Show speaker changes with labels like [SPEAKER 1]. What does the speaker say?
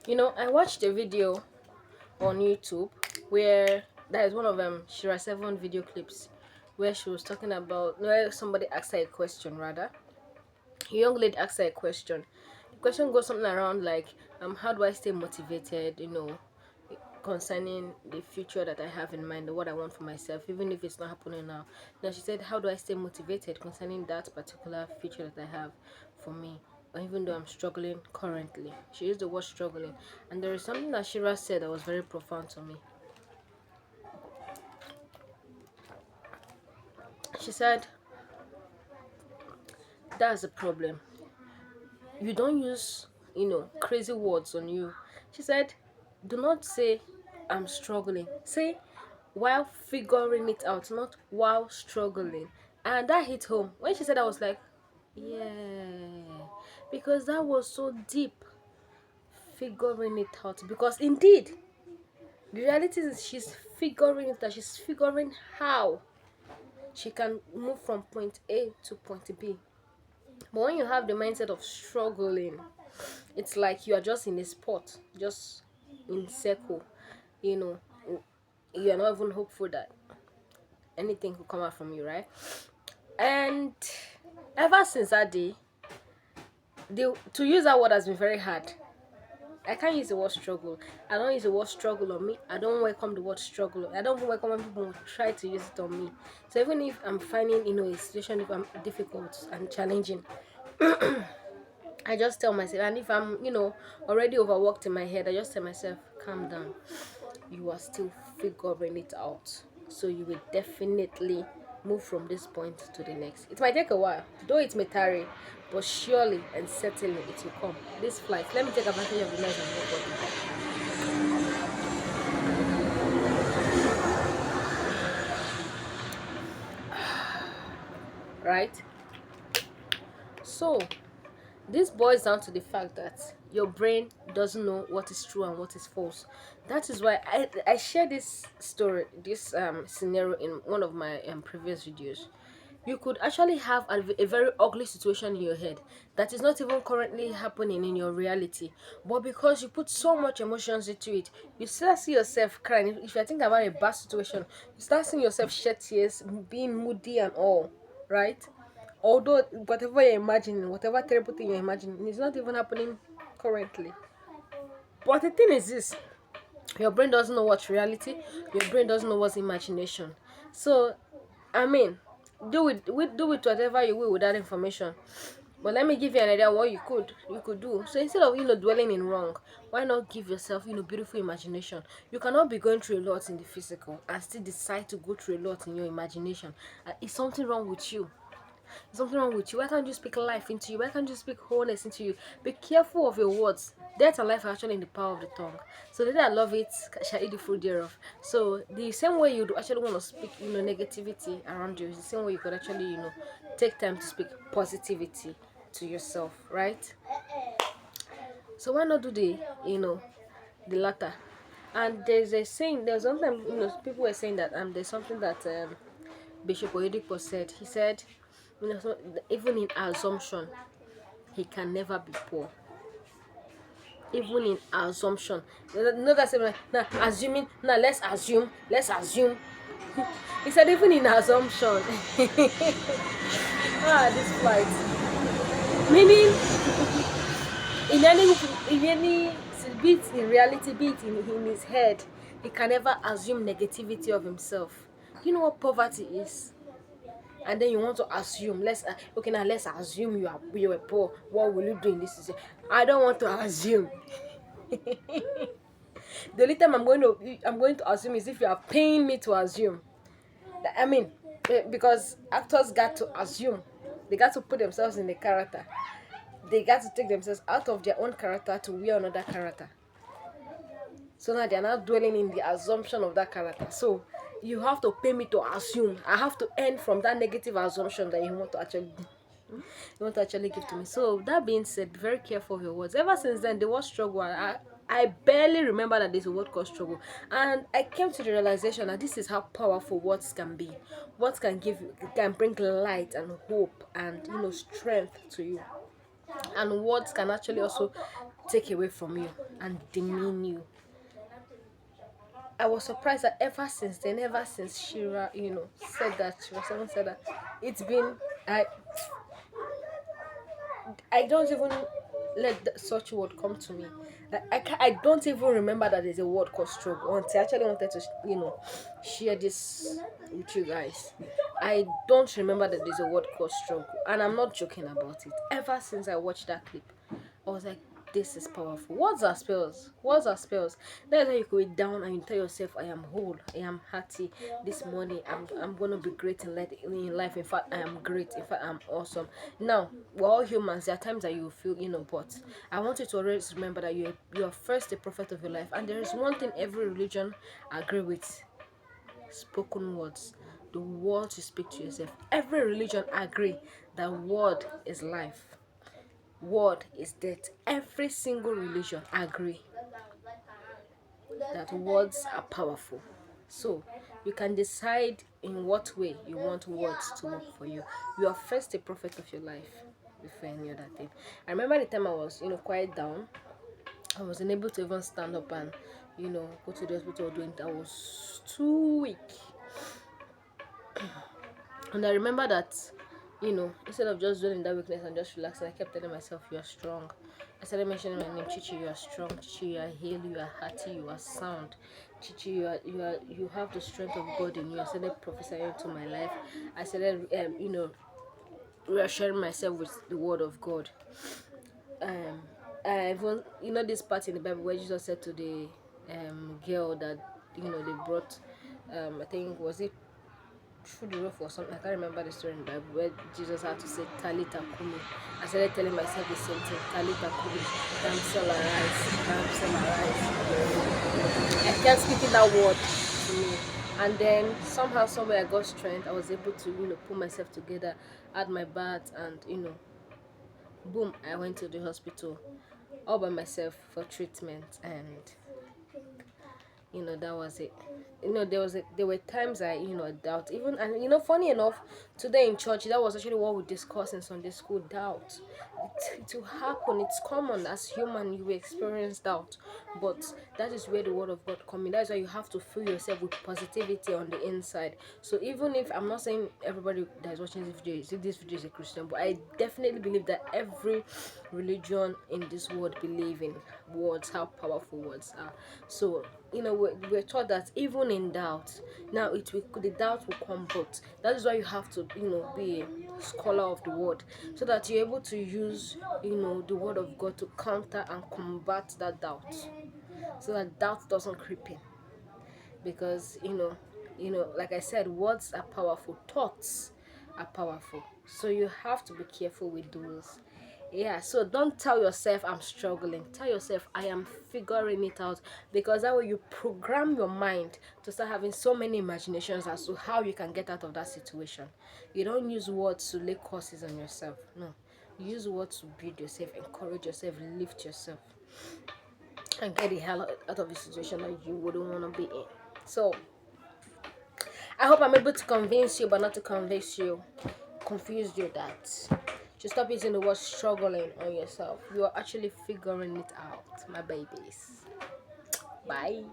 [SPEAKER 1] I watched a video on YouTube where that is one of Shira Seven video clips where she was talking about where somebody asked her a question rather. A young lady asked her a question. The question goes something around like how do I stay motivated, concerning the future that I have in mind or what I want for myself, even if it's not happening now. Now she said, how do I stay motivated concerning that particular future that I have for me? Or even though I'm struggling currently. She used the word struggling. And there is something that Shira said that was very profound to me. She said, that's the problem. You don't use, crazy words on you. She said, do not say I'm struggling. Say while figuring it out, not while struggling. And that hit home. When she said, I was like, yeah, because that was so deep, figuring it out. Because indeed, the reality is she's figuring it out. She's figuring how she can move from point A to point B. But when you have the mindset of struggling, it's like you are just in a spot, just in circle, you know, you're not even hopeful that anything could come out from you, right? And ever since that day, to use that word has been very hard. I can't use the word struggle. I don't use the word struggle on me. I don't welcome the word struggle. I don't welcome when people try to use it on me. So even if I'm finding, a situation if I'm difficult and challenging, I just tell myself, and if I'm, already overworked in my head, I just tell myself, calm down. You are still figuring it out. So you will definitely move from this point to the next. It might take a while, though it may tarry, but surely and certainly it will come. This flight, let me take advantage of the noise and walk up. Right? So this boils down to the fact that your brain doesn't know what is true and what is false. That is why I share this story, this scenario in one of my previous videos. You could actually have a very ugly situation in your head that is not even currently happening in your reality, but because you put so much emotions into it, you start see yourself crying. If you think about a bad situation, you start seeing yourself shed tears, being moody and all, right? Although whatever you're imagining, whatever terrible thing you're imagining, it's not even happening currently. But the thing is this, your brain doesn't know what's reality, your brain doesn't know what's imagination. So I mean, do with whatever you will with that information. But let me give you an idea of what you could do. So instead of dwelling in wrong, why not give yourself beautiful imagination? You cannot be going through a lot in the physical and still decide to go through a lot in your imagination. Is something wrong with you? Something wrong with you? Why can't you speak life into you? Why can't you speak wholeness into you? Be careful of your words. Death and life are actually in the power of the tongue. So they that love it shall eat the fruit thereof. So the same way you actually want to speak, negativity around you is the same way you could actually, take time to speak positivity to yourself, right? So why not do the latter? And there's a saying. There's something people were saying that there's something that Bishop Oyedepo said. He said, so even in assumption, he can never be poor. Even in assumption, that's now assuming. Now let's assume. He said even in assumption. This flight. Meaning in any be it in reality, be it in his head, he can never assume negativity of himself. You know what poverty is? And then you want to assume, okay, now let's assume you were poor. What will you do in this situation? I don't want to assume. The only time I'm going to assume is if you are paying me to assume. I mean, because actors got to assume, they got to put themselves in the character, they got to take themselves out of their own character to wear another character. So now they're not dwelling in the assumption of that character. So you have to pay me to assume. I have to earn from that negative assumption that you want to actually give to me. So that being said, be very careful of your words. Ever since then, the word struggle, I barely remember that there's a word called struggle. And I came to the realization that this is how powerful words can be. Words can bring light and hope and strength to you. And words can actually also take away from you and demean you. I was surprised that ever since then, ever since Shira, said that, Shira someone said that, it's been, I I don't even let such word come to me. I don't even remember that there's a word called struggle until I actually wanted to, share this with you guys. I don't remember that there's a word called struggle, and I'm not joking about it. Ever since I watched that clip, I was like, this is powerful. Words are spells. Words are spells. That's how you go down and you tell yourself, I am whole. I am hearty. This morning, I'm gonna be great in life. In fact, I am great. In fact, I'm awesome. Now, we're all humans. There are times that you feel, but I want you to always remember that you're first a prophet of your life. And there is one thing every religion agree with: spoken words. The words you speak to yourself. Every religion agree that word is life, word is death. Every single religion agree that words are powerful. So you can decide in what way you want words to work for you. You are first a prophet of your life before any other thing. I remember the time I was, quite down. I wasn't able to even stand up and, go to the hospital doing that. I was too weak. And I remember that, instead of just dwelling in that weakness and just relaxing, I kept telling myself, you are strong. I started mentioning my name, Chichi, you are strong. Chichi, you are healed, you are hearty, you are sound. Chichi, you have the strength of God in you. I started prophesying into my life. I started, reassuring myself with the word of God. I even, this part in the Bible where Jesus said to the girl that, they brought, I think, was it through the roof or something? I can't remember the story in the Bible where Jesus had to say Talita Kumi. I started telling myself the same thing: Talita Kumi, damsel arise, damsel arise. I kept speaking that word to me, and then somehow, somewhere, I got strength. I was able to, pull myself together, had my bath, and boom, I went to the hospital all by myself for treatment, and that was it. There were times I doubt, even, and funny enough, today in church, that was actually what we discussed in Sunday school: doubt. It will happen. It's common as human. You will experience doubt, but that is where the word of God comes in. That's why you have to fill yourself with positivity on the inside. So even if I'm not saying everybody that is watching this video is a Christian, but I definitely believe that every religion in this world believe in words, how powerful words are. So we're taught that even in doubt, now the doubt will come, but that is why you have to be a scholar of the word, so that you're able to use the word of God to counter and combat that doubt, so that doubt doesn't creep in. Because like I said, words are powerful, thoughts are powerful, so you have to be careful with those. Yeah, so don't tell yourself I'm struggling. Tell yourself I am figuring it out, because that way you program your mind to start having so many imaginations as to how you can get out of that situation. You don't use words to lay curses on yourself. No, you use words to build yourself, encourage yourself, lift yourself, and get the hell out of a situation that you wouldn't want to be in. So I hope I'm able to convince you, but not to convince you, confuse you, that you stop using the word struggling on yourself. You are actually figuring it out, my babies. Bye.